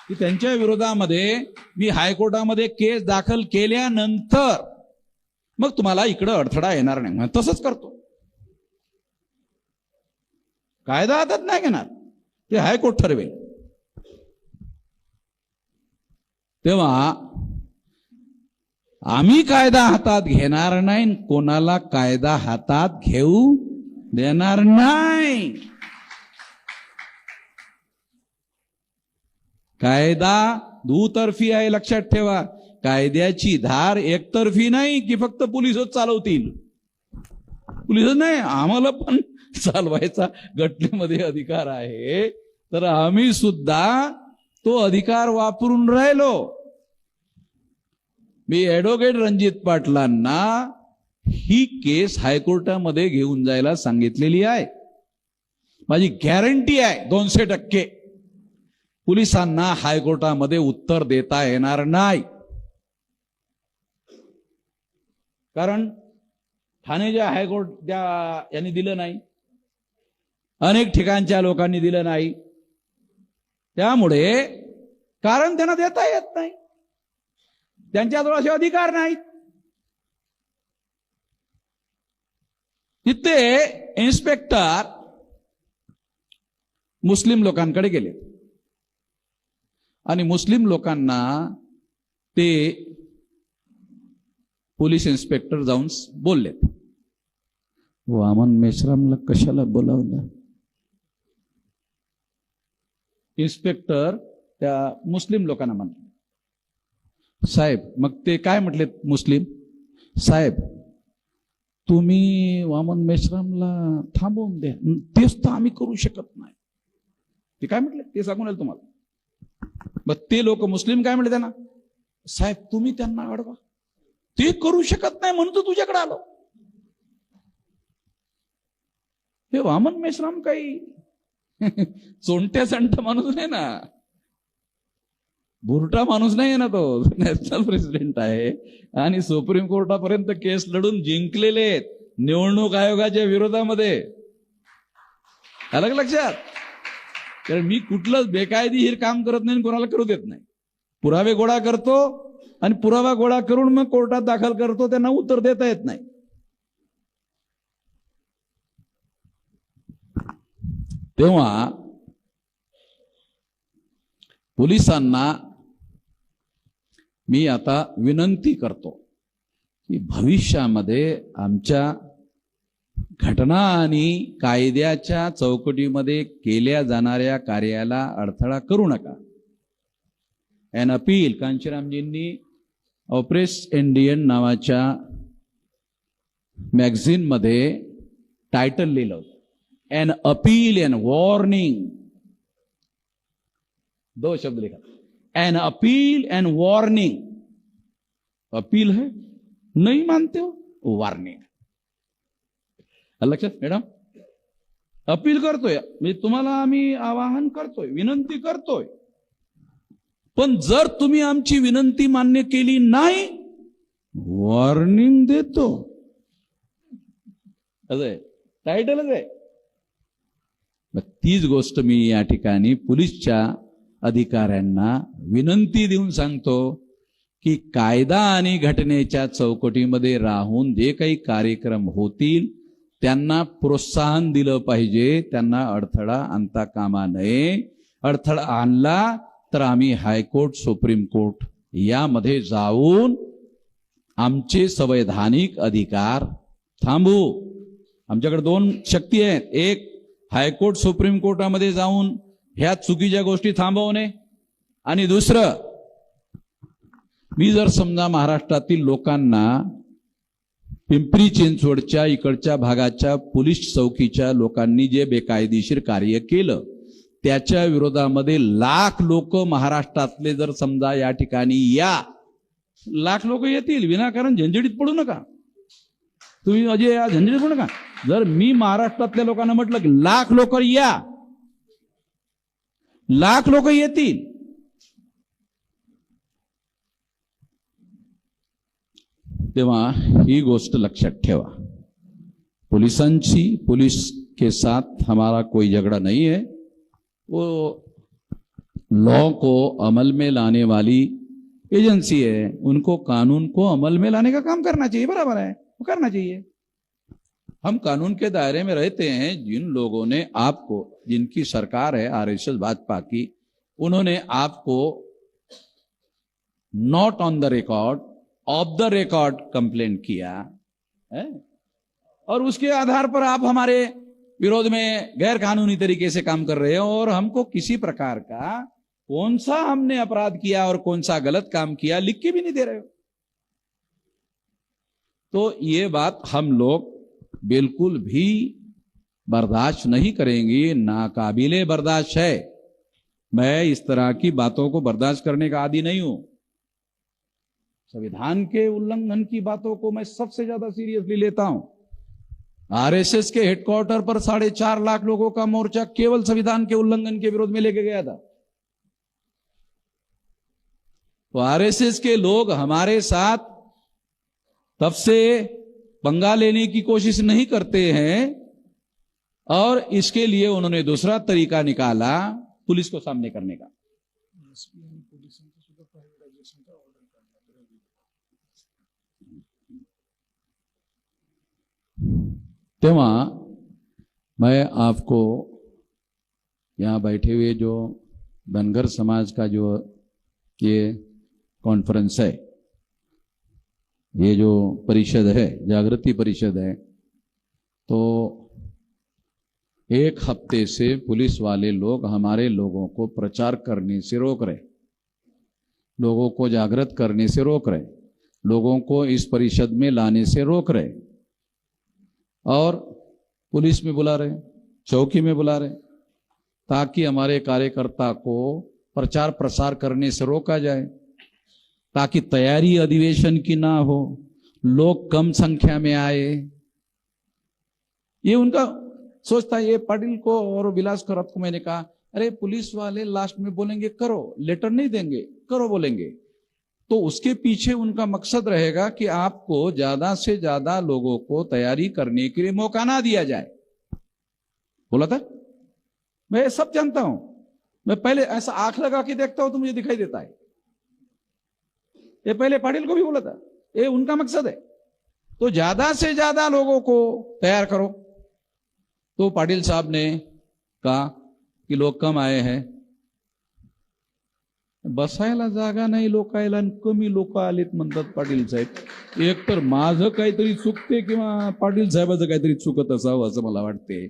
की त्यांच्या विरोधामध्ये मी हायकोर्टामध्ये केस दाखल केल्यानंतर मग तुम्हाला इकडे अडथळा येणार नाही म्हणून तसंच करतो. कायदा हातात नाही घेणार, ते हायकोर्ट ठरवेल. तेव्हा आम्ही कायदा हातात घेणार नाही, कोणाला कायदा हातात घेऊ देणार नाही. कायदा दुतर्फी आहे, लक्षात ठेवा. कायद्याची धार एकतर्फी नाही की फक्त पोलिसच चालवतील. पोलिसच नाही, आम्हाला पण चालवायचा घटनेमध्ये अधिकार आहे. तर आम्ही सुद्धा तो अधिकार वापरून राहिलो. मी ऍडव्होकेट रणजित पाटलांना ही केस हायकोर्टामध्ये घेऊन जायला सांगितलेली आहे. माझी गॅरंटी आहे 200% पोलिसांना हायकोर्टामध्ये उत्तर देता येणार नाही. कारण ठाण्याच्या हायकोर्ट यांनी दिलं नाही, अनेक ठिकाणच्या लोकांनी दिलं नाही. त्यामुळे कारण त्यांना देता येत नाही, त्यांच्याजवळ असे अधिकार नाहीत. तिथे इन्स्पेक्टर मुस्लिम लोकांकडे गेले आणि मुस्लिम लोकांना ते पोलीस इन्स्पेक्टर जाऊन बोललेत, वामन मेश्रामला कशाला बोलावलं. इन्स्पेक्टर त्या मुस्लिम लोकांना म्हणले, साहेब, मग ते काय म्हटले मुस्लिम, साहेब तुम्ही वामन मेश्रामला थांबवून द्या. तेच तर आम्ही करू शकत नाही. ते काय म्हटले ते सांगून येईल तुम्हाला. मग ते लोक मुस्लिम काय म्हटले त्यांना, साहेब तुम्ही त्यांना अडवा, ते करू शकत नाही म्हणून तर तुझ्याकडे आलो. हे वामन मेश्राम काही चोंट्या संट माणूस नाही ना, बुरटा माणूस नाही ना. तो नॅशनल प्रेसिडेंट आहे आणि सुप्रीम कोर्टापर्यंत केस लढून जिंकलेले आहेत निवडणूक आयोगाच्या विरोधामध्ये. अलग लक्षात. कारण मी कुठलंच बेकायदेशीर काम करत नाही, कोणाला करू देत नाही. पुरावे गोळा करतो आणि पुरावा गोळा करून मग कोर्टात दाखल करतो, त्यांना उत्तर देता येत नाही. तेव्हा पोलिसांना मी आता विनंती करतो की भविष्यामध्ये आमच्या घटना आणि कायद्याच्या चौकटीमध्ये केल्या जाणाऱ्या कार्याला अडथळा करू नका. एन अपील, कांशीरामजींनी प्रेस इंडियन नावाच्या मॅगझिन मध्ये टायटल लिहिलं होतं, एन अपील अँड वॉर्निंग. 2 शब्द लिखा, an appeal and warning. Appeal है, नहीं मानते हो, वार्निंग. लक्षात मॅडम, अपील करतोय म्हणजे तुम्हाला आम्ही आवाहन करतोय, विनंती करतोय, पण जर तुम्ही आमची विनंती मान्य केली नाही, वॉर्निंग देतो. असं टायटलच आहे. तीच गोष्ट मी या ठिकाणी पोलीसच्या अधिकाऱ्यांना विनंती देऊन सांगतो की कायदा आणि घटनेच्या चौकटीमध्ये राहून जे काही कार्यक्रम होतील त्यांना प्रोत्साहन दिलं पाहिजे, त्यांना अडथळा आणता कामा नये. अडथळा आणला तर आम्ही हायकोर्ट, सुप्रीम कोर्ट यामध्ये जाऊन आमचे संवैधानिक अधिकार थांबवू. आमच्याकडे 2 शक्ती आहेत, एक हायकोर्ट, सुप्रीम कोर्टामध्ये जाऊन ह्या चुकीच्या गोष्टी थांबवणे, आणि दुसरं, मी जर समजा महाराष्ट्रातील लोकांना पिंपरी चिंचवडच्या इकडच्या भागाच्या पोलीस चौकीच्या लोकांनी जे बेकायदेशीर कार्य केलं त्याच्या विरोधामध्ये लाख लोक महाराष्ट्रातले जर समजा या ठिकाणी या, लाख लोक येतील, विनाकारण झंझटीत पडू नका तुम्ही, अजय या झंझटीत पडू नका. जर मी महाराष्ट्रातल्या लोकांना म्हटलं की लाख लोक या, लाख लोक येतील, तेव्हा ही गोष्ट लक्षात ठेवा. पुलिस के साथ हमारा कोई झगड़ा नहीं है. वो लॉ को अमल में लाने वाली एजेंसी है, उनको कानून को अमल में लाने का काम करना चाहिए, बराबर है, वो करना चाहिए. हम कानून के दायरे में रहते हैं. जिन लोगों ने आपको, जिनकी सरकार है आरएसएस भाजपा की, उन्होंने आपको not on the record, of the record complaint किया है, और उसके आधार पर आप हमारे विरोध में गैर कानूनी तरीके से काम कर रहे हो, और हमको किसी प्रकार का कौन सा हमने अपराध किया और कौन सा गलत काम किया लिख के भी नहीं दे रहे हो. तो ये बात हम लोग बिल्कुल भी बर्दाश्त नहीं करेंगे, नाकाबिले बर्दाश्त है. मैं इस तरह की बातों को बर्दाश्त करने का आदी नहीं हूं. संविधान के उल्लंघन की बातों को मैं सबसे ज्यादा सीरियसली लेता हूं. आरएसएस के हेडक्वार्टर पर 4.5 लाख लोगों का मोर्चा केवल संविधान के उल्लंघन के विरोध में लेके गया था. तो आरएसएस के लोग हमारे साथ तब से पंगा लेने की कोशिश नहीं करते हैं, और इसके लिए उन्होंने दूसरा तरीका निकाला पुलिस को सामने करने का. तेवा मैं आपको यहाँ बैठे हुए जो धनगर समाज का जो ये कॉन्फ्रेंस है, ये जो परिषद है, जागृति परिषद है, तो 1 हफ्ते से पुलिस वाले लोग हमारे लोगों को प्रचार करने से रोक रहे, लोगों को जागृत करने से रोक रहे, लोगों को इस परिषद में लाने से रोक रहे, और पुलिस में बुला रहे, चौकी में बुला रहे, ताकि हमारे कार्यकर्ता को प्रचार प्रसार करने से रोका जाए, ताकि तैयारी अधिवेशन की ना हो, लोग कम संख्या में आए. ये उनका सोचता है. ये पाटिल को और विलास खरात को मैंने कहा, अरे पुलिस वाले लास्ट में बोलेंगे करो, लेटर नहीं देंगे, करो बोलेंगे, तो उसके पीछे उनका मकसद रहेगा कि आपको ज्यादा से ज्यादा लोगों को तैयारी करने के लिए मौका ना दिया जाए. बोला था, मैं सब जानता हूं. मैं पहले ऐसा आंख लगा के देखता हूं तो मुझे दिखाई देता है. ये पहले पाटिल को भी बोला था, ये उनका मकसद है. तो ज्यादा से ज्यादा लोगों को तैयार करो. तो पाटिल साहब ने कहा कि लोग कम आए हैं, बसायला जागा नाही लोकायला, कमी लोक आलेत म्हणतात पाटील साहेब. एक तर माझं काहीतरी चुकते किंवा पाटील साहेबाचं काहीतरी चुकत असावं असं मला वाटते.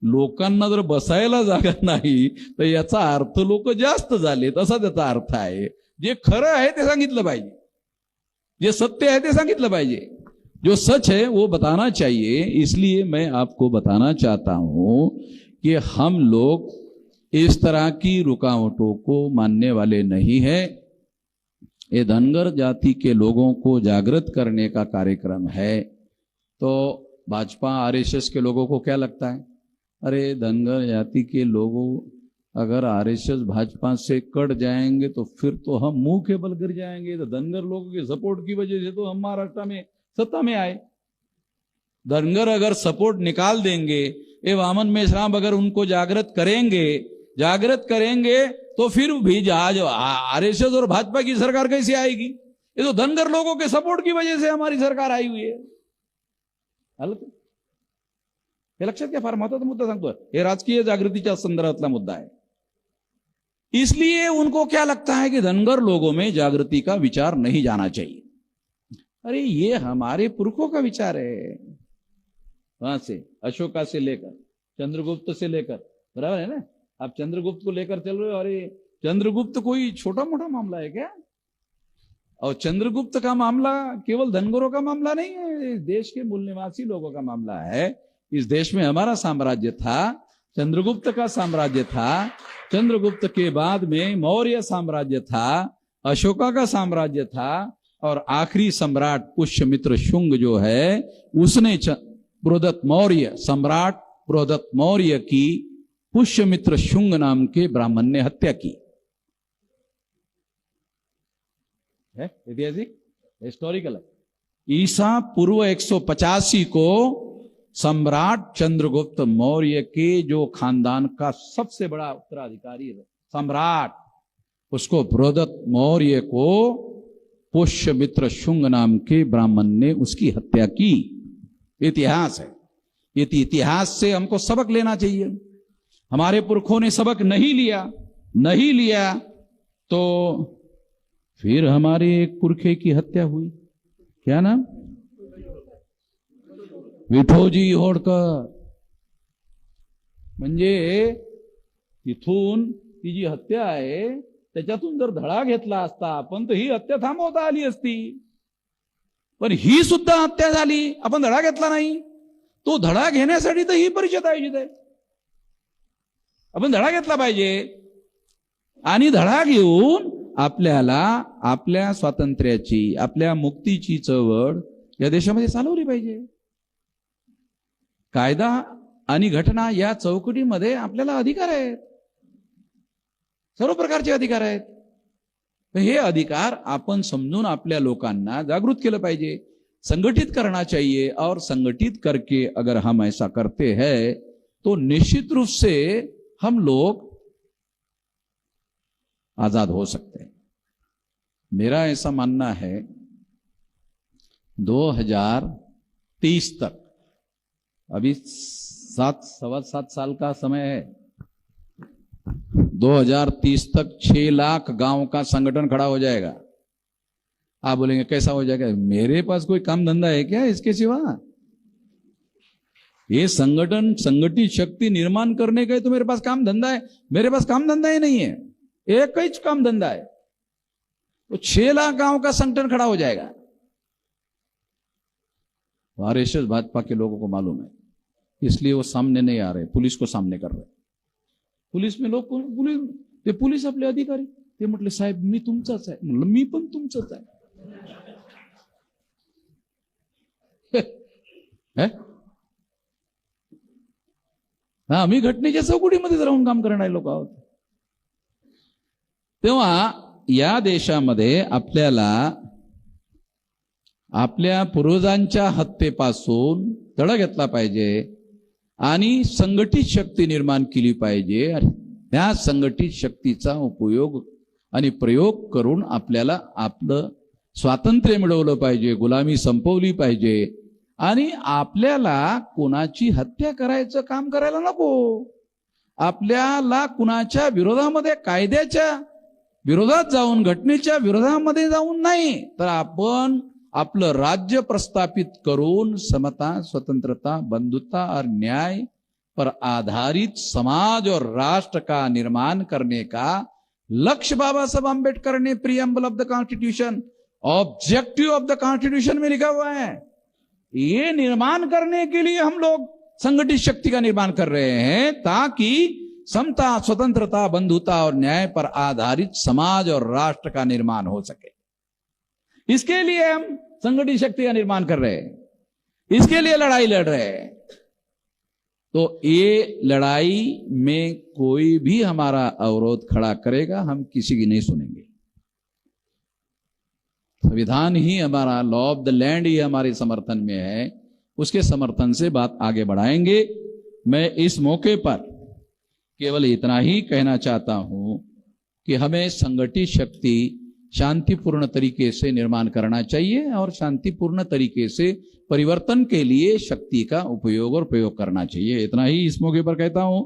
लोकांना जर बसायला जागा नाही तर याचा अर्थ लोक जास्त झालेत असा त्याचा अर्थ आहे. जे खरं आहे ते सांगितलं पाहिजे. जे सत्य है ते सांगितलं पाहिजे, जो सच है वो बताना चाहिए। इसलिए मैं आपको बताना चाहता हूं कि हम लोग इस तरह की रुकावटों को मानने वाले नहीं है। ये धनगर जाति के लोगों को जागृत करने का कार्यक्रम है। तो भाजपा आरएसएस के लोगों को क्या लगता है, अरे धनगर जाति के लोगों अगर आरएसएस भाजपा से कट जाएंगे तो फिर तो हम मुंह के बल गिर जाएंगे। तो धनगर लोगों के सपोर्ट की वजह से तो हम महाराष्ट्र में सत्ता में आए। धनगर अगर सपोर्ट निकाल देंगे, ये वामन मेश्राम अगर उनको जागृत करेंगे तो फिर भी जहाज आरएसएस और भाजपा की सरकार कैसे आएगी? ये तो धनगर लोगों के सपोर्ट की वजह से हमारी सरकार आई हुई है। हे लक्षात घ्या, फार महत्वाचा मुद्दा सांगतोय। हे राजकीय जागृतीच्या संदर्भातला मुद्दा है। इसलिए उनको क्या लगता है कि धनगर लोगों में जागृति का विचार नहीं जाना चाहिए। अरे ये हमारे पुरखों का विचार है, वहां से अशोका से लेकर चंद्रगुप्त से लेकर, बराबर है ना। आप चंद्रगुप्त को लेकर चल रहे हो, अरे चंद्रगुप्त कोई छोटा मोटा मामला है क्या? और चंद्रगुप्त का मामला केवल धनगरों का मामला नहीं है, देश के मूल निवासी लोगों का मामला है। इस देश में हमारा साम्राज्य था, चंद्रगुप्त का साम्राज्य था, चंद्रगुप्त के बाद में मौर्य साम्राज्य था, अशोका का साम्राज्य था, और आखिरी सम्राट पुष्यमित्र शुंग जो है उसने बृहदत्त मौर्य, सम्राट बृहदत्त मौर्य की पुष्यमित्र शुंग नाम के ब्राह्मण ने हत्या की है। ऐतिहासिक हिस्टोरिकल है। ईसा पूर्व 185 को सम्राट चंद्रगुप्त मौर्य के जो खानदान का सबसे बड़ा उत्तराधिकारी है सम्राट, उसको बृहदत्त मौर्य को पुष्यमित्र शुंग नाम के ब्राह्मण ने उसकी हत्या की। इतिहास है। इतिहास से हमको सबक लेना चाहिए। हमारे पुरखों ने सबक नहीं लिया तो फिर हमारे एक पुरखे की हत्या हुई। क्या नाम? विठोजी होडकर। म्हणजे इथून ती जी हत्या आहे त्याच्यातून जर धडा घेतला असता आपण तर ही हत्या थांबवता आली असती, पण ही सुद्धा हत्या झाली, आपण धडा घेतला नाही। तो धडा घेण्यासाठी तर ही परिषद आयोजित आहे। आपण धडा घेतला पाहिजे आणि धडा घेऊन आपल्याला आपल्या स्वातंत्र्याची, आपल्या मुक्तीची चळवळ या देशामध्ये चालवली पाहिजे। कायदा आणि घटना या चौकटीमध्ये आपल्याला अधिकार आहेत, सर्व प्रकारचे अधिकार आहेत। हे अधिकार आपण समजून आपल्या लोकांना जागृत केलं पाहिजे, संगठित करना चाहिए। और संगठित करके अगर हम ऐसा करते हैं तो निश्चित रूप से हम लोग आजाद हो सकते हैं। मेरा ऐसा मानना है 2030 तक, अभी 7 साल का समय है, 2030 तक 6 लाख गांव का संगठन खड़ा हो जाएगा। आप बोलेंगे कैसा हो जाएगा? मेरे पास कोई काम धंधा है क्या इसके सिवा? ये संगठन, संगठित शक्ति निर्माण करने का तो मेरे पास काम धंधा है। मेरे पास काम धंधा ही नहीं है, एक ही काम धंधा है। तो 6 लाख गांव का संगठन खड़ा हो जाएगा। आरएसएस भाजपा के लोगों को मालूम है, इसलिए वो सामने नहीं आ रहे, पुलिस को सामने कर रहे। पुलिस में लोग, पुलिस आपले अधिकारी ते म्हटले साहेब मी तुमचाच आहे। म्हणलं मी पण तुमचाच आहे। हा, आम्ही घटनेच्या चौकटीमध्ये राहून काम करणारे लोक आहोत। तेव्हा या देशामध्ये आपल्याला आपल्या पूर्वजांच्या हत्येपासून तडा घेतला पाहिजे आणि संघटित शक्ती निर्माण केली पाहिजे। त्या संघटित शक्तीचा उपयोग आणि प्रयोग करून आपल्याला आपलं स्वातंत्र्य मिळवलं पाहिजे, गुलामी संपवली पाहिजे आणि आपल्याला कुणाची हत्या करायचं काम करायला नको। आपल्याला कुणाच्या विरोधामध्ये, कायद्याच्या विरोधात जाऊन, घटनेच्या विरोधामध्ये जाऊन नाही, तर आपण आपलं राज्य प्रस्थापित करून समता, स्वतंत्रता, बंधुता और न्याय पर आधारित समाज और राष्ट्र का निर्माण करने का लक्ष्य बाबा साहब आम्बेडकर ने preamble of the constitution objective of the constitution में लिखा हुआ है। ये निर्माण करने के लिए हम लोग संगठित शक्ति का निर्माण कर रहे हैं, ताकि समता, स्वतंत्रता, बंधुता और न्याय पर आधारित समाज और राष्ट्र का निर्माण हो सके। इसके लिए हम संगठित शक्ति का निर्माण कर रहे हैं, इसके लिए लड़ाई लड़ रहे हैं। तो ये लड़ाई में कोई भी हमारा अवरोध खड़ा करेगा, हम किसी की नहीं सुनेंगे। संविधान ही हमारा, लॉ ऑफ द लैंड ही हमारे समर्थन में है, उसके समर्थन से बात आगे बढ़ाएंगे। मैं इस मौके पर केवल इतना ही कहना चाहता हूं कि हमें संगठित शक्ति शांतिपूर्ण तरीके से निर्माण करना चाहिए और शांतिपूर्ण तरीके से परिवर्तन के लिए शक्ति का उपयोग और प्रयोग करना चाहिए। इतना ही इस मौके पर कहता हूं।